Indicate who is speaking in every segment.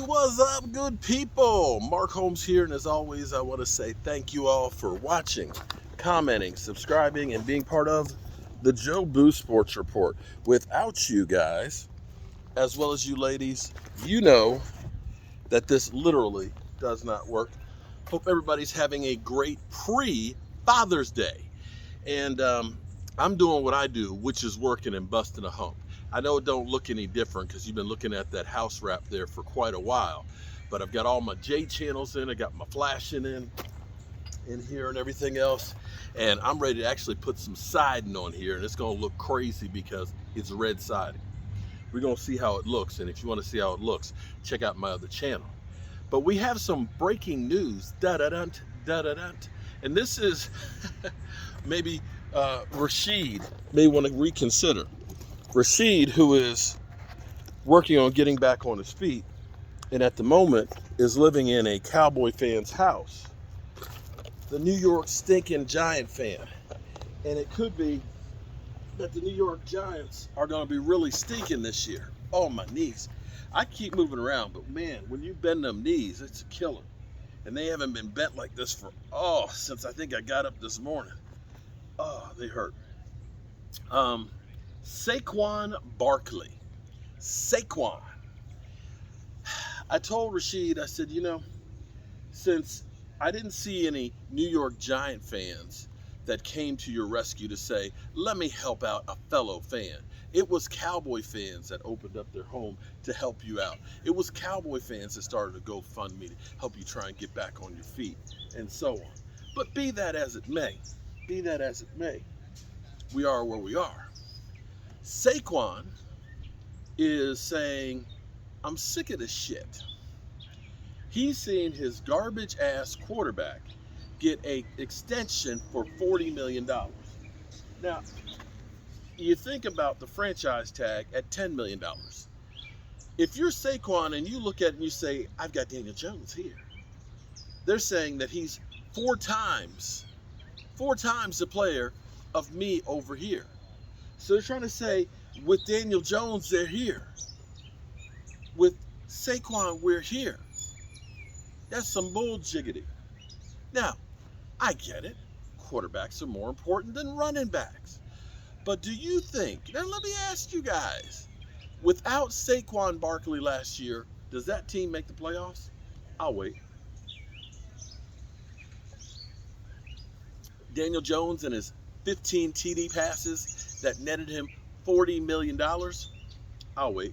Speaker 1: what's up, good people? Mark Holmes here, and as always, I want to say thank you all for watching, commenting, subscribing, and being part of the Joe Boo Sports Report. Without you guys, as well as you ladies, you know that this literally does not work. Hope everybody's having a great pre-Father's Day. And I'm doing what I do, which is working and busting a hump. I know it don't look any different because you've been looking at that house wrap there for quite a while. But I've got all my J channels in, I got my flashing in here and everything else. And I'm ready to actually put some siding on here, and it's gonna look crazy because it's red siding. We're gonna see how it looks, and if you want to see how it looks, check out my other channel. But we have some breaking news, da-da-dun, da-da-dun. And this is maybe Rashid may want to reconsider. Rashid, who is working on getting back on his feet, and at the moment is living in a Cowboy fan's house, the New York stinking Giant fan. And it could be that the New York Giants are going to be really stinking this year. Oh, my knees. I keep moving around, but man, when you bend them knees, it's a killer. And they haven't been bent like this since I think I got up this morning. Oh, they hurt. Saquan Barkley. Saquan. I told Rashid, I said, since I didn't see any New York Giant fans that came to your rescue to say, let me help out a fellow fan. It was Cowboy fans that opened up their home to help you out. It was Cowboy fans that started a GoFundMe to help you try and get back on your feet, and so on. But be that as it may, we are where we are. Saquon is saying, I'm sick of this shit. He's seen his garbage ass quarterback get an extension for $40 million. Now, you think about the franchise tag at $10 million. If you're Saquon and you look at it and you say, I've got Daniel Jones here, they're saying that he's four times the player of me over here. So they're trying to say, with Daniel Jones, they're here. With Saquon, we're here. That's some bull jiggity. Now, I get it. Quarterbacks are more important than running backs. But do you think, now let me ask you guys, without Saquon Barkley last year, does that team make the playoffs? I'll wait. Daniel Jones and his 15 TD passes that netted him $40 million? I'll wait.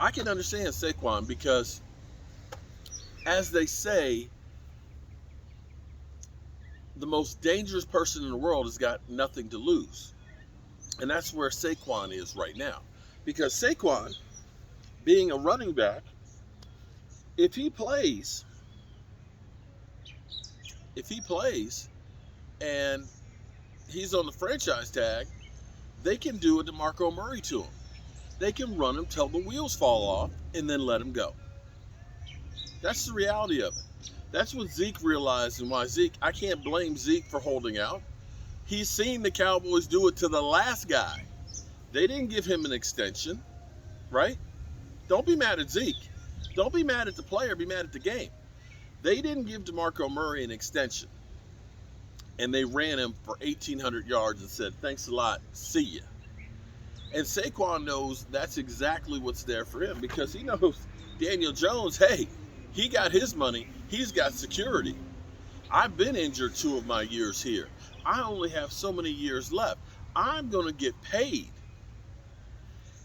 Speaker 1: I can understand Saquon because, as they say, the most dangerous person in the world has got nothing to lose. And that's where Saquon is right now. Because Saquon, being a running back, if he plays and he's on the franchise tag, they can do a DeMarco Murray to him. They can run him till the wheels fall off and then let him go. That's the reality of it. That's what Zeke realized, and why I can't blame Zeke for holding out. He's seen the Cowboys do it to the last guy. They didn't give him an extension, right? Don't be mad at Zeke. Don't be mad at the player, be mad at the game. They didn't give DeMarco Murray an extension. And they ran him for 1,800 yards and said, thanks a lot, see ya. And Saquon knows that's exactly what's there for him because he knows Daniel Jones, hey, he got his money. He's got security. I've been injured 2 of my years here. I only have so many years left. I'm going to get paid.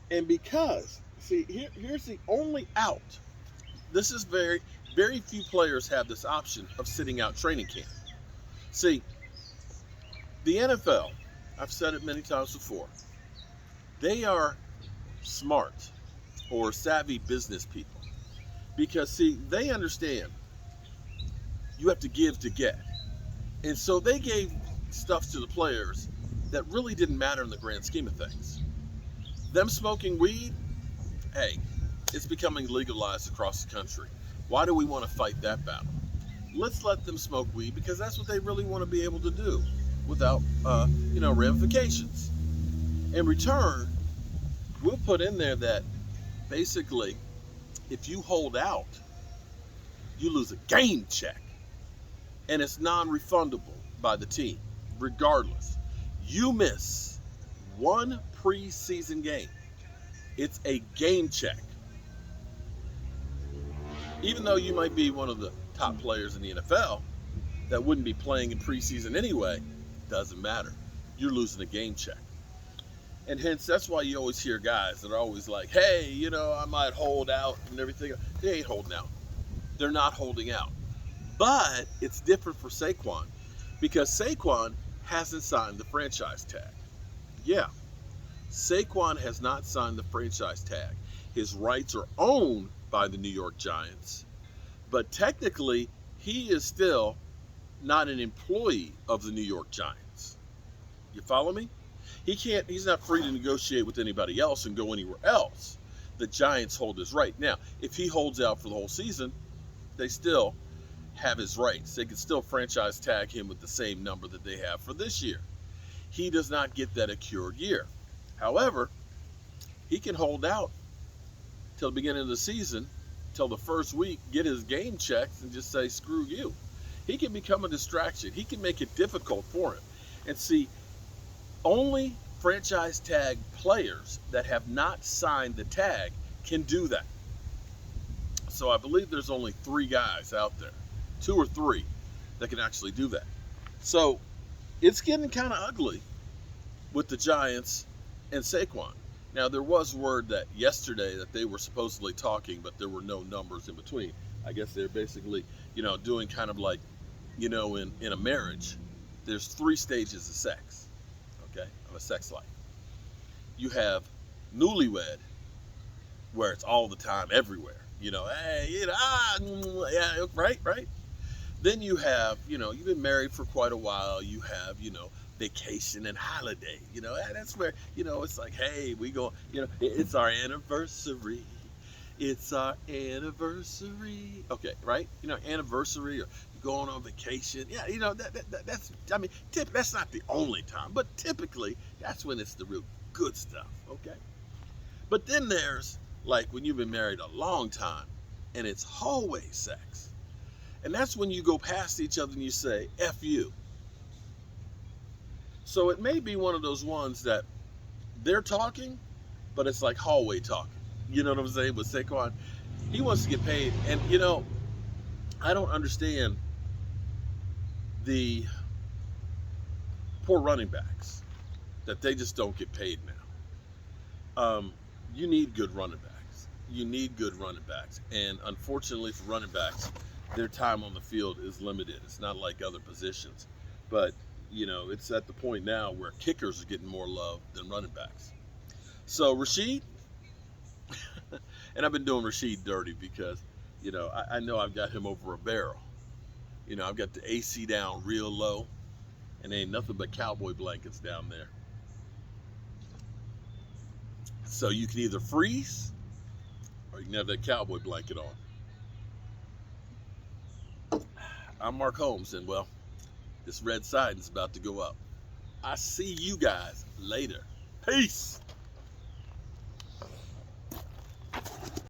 Speaker 1: And because, here's the only out. This is very, very few players have this option of sitting out training camp. See, the NFL, I've said it many times before, they are smart or savvy business people. Because, they understand you have to give to get. And so they gave stuff to the players that really didn't matter in the grand scheme of things. Them smoking weed, hey, it's becoming legalized across the country. Why do we want to fight that battle? Let's let them smoke weed because that's what they really want to be able to do without, ramifications. In return, we'll put in there that basically if you hold out, you lose a game check, and it's non-refundable by the team, regardless. You miss one preseason game, it's a game check. Even though you might be one of the top players in the NFL that wouldn't be playing in preseason anyway, doesn't matter. You're losing a game check. And hence, that's why you always hear guys that are always like, hey, I might hold out and everything. They ain't holding out. They're not holding out. But it's different for Saquon because Saquon hasn't signed the franchise tag. Yeah, Saquon has not signed the franchise tag. His rights are owned by the New York Giants, but technically he is still not an employee of the New York Giants. You follow me? He's not free to negotiate with anybody else and go anywhere else. The Giants hold his right. Now, if he holds out for the whole season, they still have his rights. They can still franchise tag him with the same number that they have for this year. He does not get that accrued year. However, he can hold out till the beginning of the season, till the first week, get his game checks and just say, screw you. He can become a distraction. He can make it difficult for him. And see, only franchise tag players that have not signed the tag can do that. So I believe there's only 3 guys out there, 2 or 3, that can actually do that. So it's getting kind of ugly with the Giants and Saquon. Now, there was word that yesterday that they were supposedly talking, but there were no numbers in between. I guess they're basically, doing kind of like, in a marriage, there's 3 stages of sex, okay, of a sex life. You have newlywed, where it's all the time, everywhere. Hey, yeah, right. Then you have, you've been married for quite a while. You have, vacation and holiday. That's where, it's like, hey, we go, it's our anniversary. It's our anniversary. Okay, right? Anniversary or going on vacation. Yeah, that's, that's not the only time, but typically that's when it's the real good stuff, okay? But then there's, like, when you've been married a long time and it's hallway sex. And that's when you go past each other and you say, F you. So it may be one of those ones that they're talking, but it's like hallway talking. You know what I'm saying? With Saquon, he wants to get paid. And, I don't understand the poor running backs, that they just don't get paid now. You need good running backs. You need good running backs. And unfortunately for running backs, their time on the field is limited. It's not like other positions. But, it's at the point now where kickers are getting more love than running backs. So Rashid, and I've been doing Rashid dirty because, I know I've got him over a barrel. I've got the AC down real low, and ain't nothing but cowboy blankets down there. So you can either freeze, or you can have that cowboy blanket on. I'm Mark Holmes, and well, this red siding's about to go up. I see you guys later. Peace.